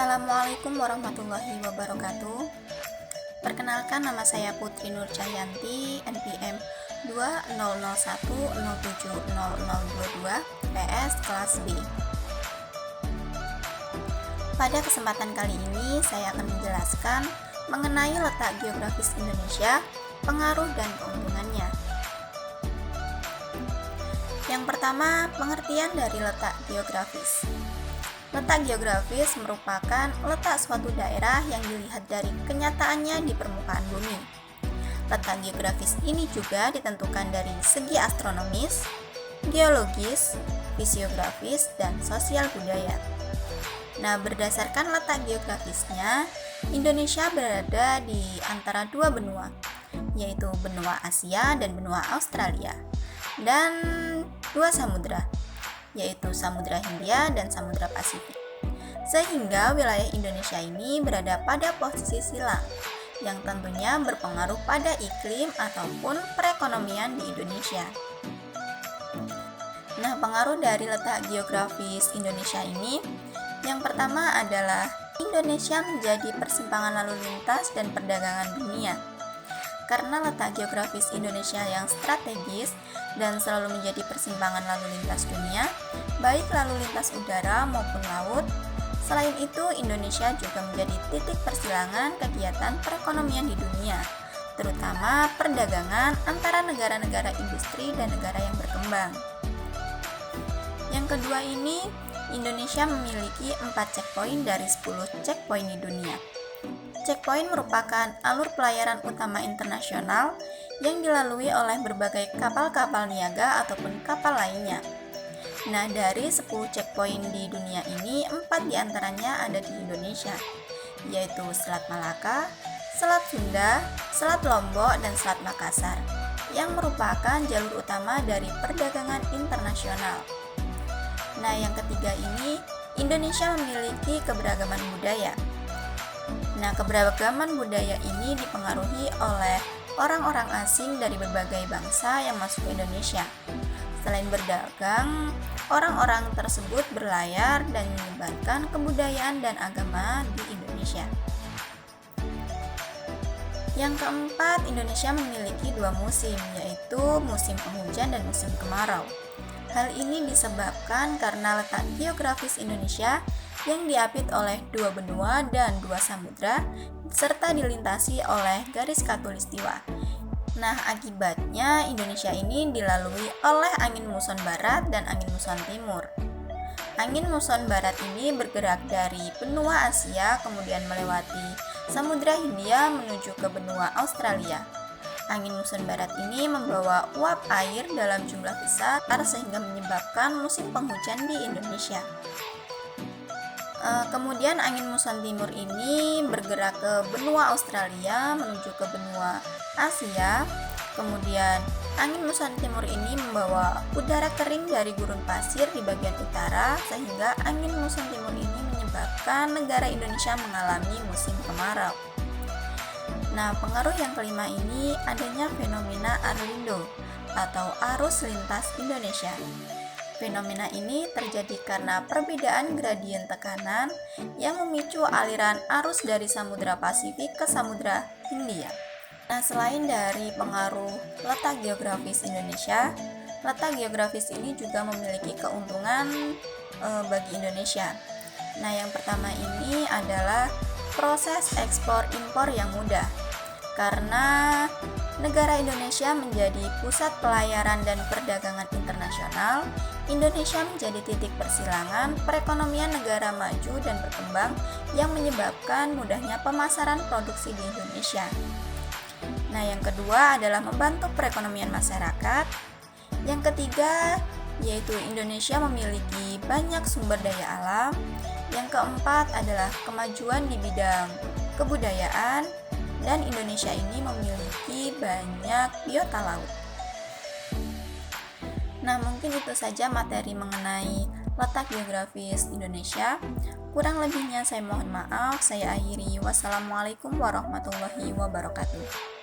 Assalamualaikum warahmatullahi wabarakatuh. Perkenalkan, nama saya Putri Nur Cahyanti, NPM 2001070022 PS kelas B. Pada kesempatan kali ini saya akan menjelaskan mengenai letak geografis Indonesia, pengaruh dan keuntungannya. Yang pertama, pengertian dari letak geografis. Letak geografis merupakan letak suatu daerah yang dilihat dari kenyataannya di permukaan bumi. Letak geografis ini juga ditentukan dari segi astronomis, geologis, fisiografis, dan sosial budaya. Nah, berdasarkan letak geografisnya, Indonesia berada di antara dua benua, yaitu benua Asia dan benua Australia, dan dua samudra, yaitu Samudra Hindia dan Samudra Pasifik. Sehingga wilayah Indonesia ini berada pada posisi silang, yang tentunya berpengaruh pada iklim ataupun perekonomian di Indonesia. Nah, pengaruh dari letak geografis Indonesia ini, yang pertama adalah Indonesia menjadi persimpangan lalu lintas dan perdagangan dunia. Karena letak geografis Indonesia yang strategis dan selalu menjadi persimpangan lalu lintas dunia, baik lalu lintas udara maupun laut. Selain itu, Indonesia juga menjadi titik persilangan kegiatan perekonomian di dunia, terutama perdagangan antara negara-negara industri dan negara yang berkembang. Yang kedua ini, Indonesia memiliki 4 checkpoint dari 10 checkpoint di dunia. Checkpoint merupakan alur pelayaran utama internasional yang dilalui oleh berbagai kapal-kapal niaga ataupun kapal lainnya. Nah, dari 10 checkpoint di dunia ini, 4 diantaranya ada di Indonesia, yaitu Selat Malaka, Selat Sunda, Selat Lombok, dan Selat Makassar, yang merupakan jalur utama dari perdagangan internasional. Nah, yang ketiga ini, Indonesia memiliki keberagaman budaya. Nah, keberagaman budaya ini dipengaruhi oleh orang-orang asing dari berbagai bangsa yang masuk ke Indonesia. Selain berdagang, orang-orang tersebut berlayar dan menyebarkan kebudayaan dan agama di Indonesia. Yang keempat, Indonesia memiliki 2 musim, yaitu musim penghujan dan musim kemarau. Hal ini disebabkan karena letak geografis Indonesia yang diapit oleh 2 benua dan 2 samudra, serta dilintasi oleh garis khatulistiwa. Nah, akibatnya Indonesia ini dilalui oleh angin muson barat dan angin muson timur. Angin muson barat ini bergerak dari benua Asia, kemudian melewati Samudra Hindia menuju ke benua Australia. Angin muson barat ini membawa uap air dalam jumlah besar sehingga menyebabkan musim penghujan di Indonesia. Kemudian angin muson timur ini bergerak ke benua Australia menuju ke benua Asia. Kemudian angin muson timur ini membawa udara kering dari gurun pasir di bagian utara, sehingga angin muson timur ini menyebabkan negara Indonesia mengalami musim kemarau. Nah, pengaruh yang kelima ini adanya fenomena Arlindo atau arus lintas Indonesia. Fenomena ini terjadi karena perbedaan gradien tekanan yang memicu aliran arus dari Samudra Pasifik ke Samudra Hindia. Nah, selain dari pengaruh letak geografis Indonesia, letak geografis ini juga memiliki keuntungan bagi Indonesia. Nah, yang pertama ini adalah proses ekspor impor yang mudah. Karena negara Indonesia menjadi pusat pelayaran dan perdagangan internasional, Indonesia menjadi titik persilangan perekonomian negara maju dan berkembang yang menyebabkan mudahnya pemasaran produksi di Indonesia. Nah, yang kedua adalah membantu perekonomian masyarakat. Yang ketiga, yaitu Indonesia memiliki banyak sumber daya alam. Yang keempat adalah kemajuan di bidang kebudayaan, dan Indonesia ini memiliki banyak biota laut. Nah, mungkin itu saja materi mengenai letak geografis Indonesia. Kurang lebihnya saya mohon maaf. Saya akhiri. Wassalamualaikum warahmatullahi wabarakatuh.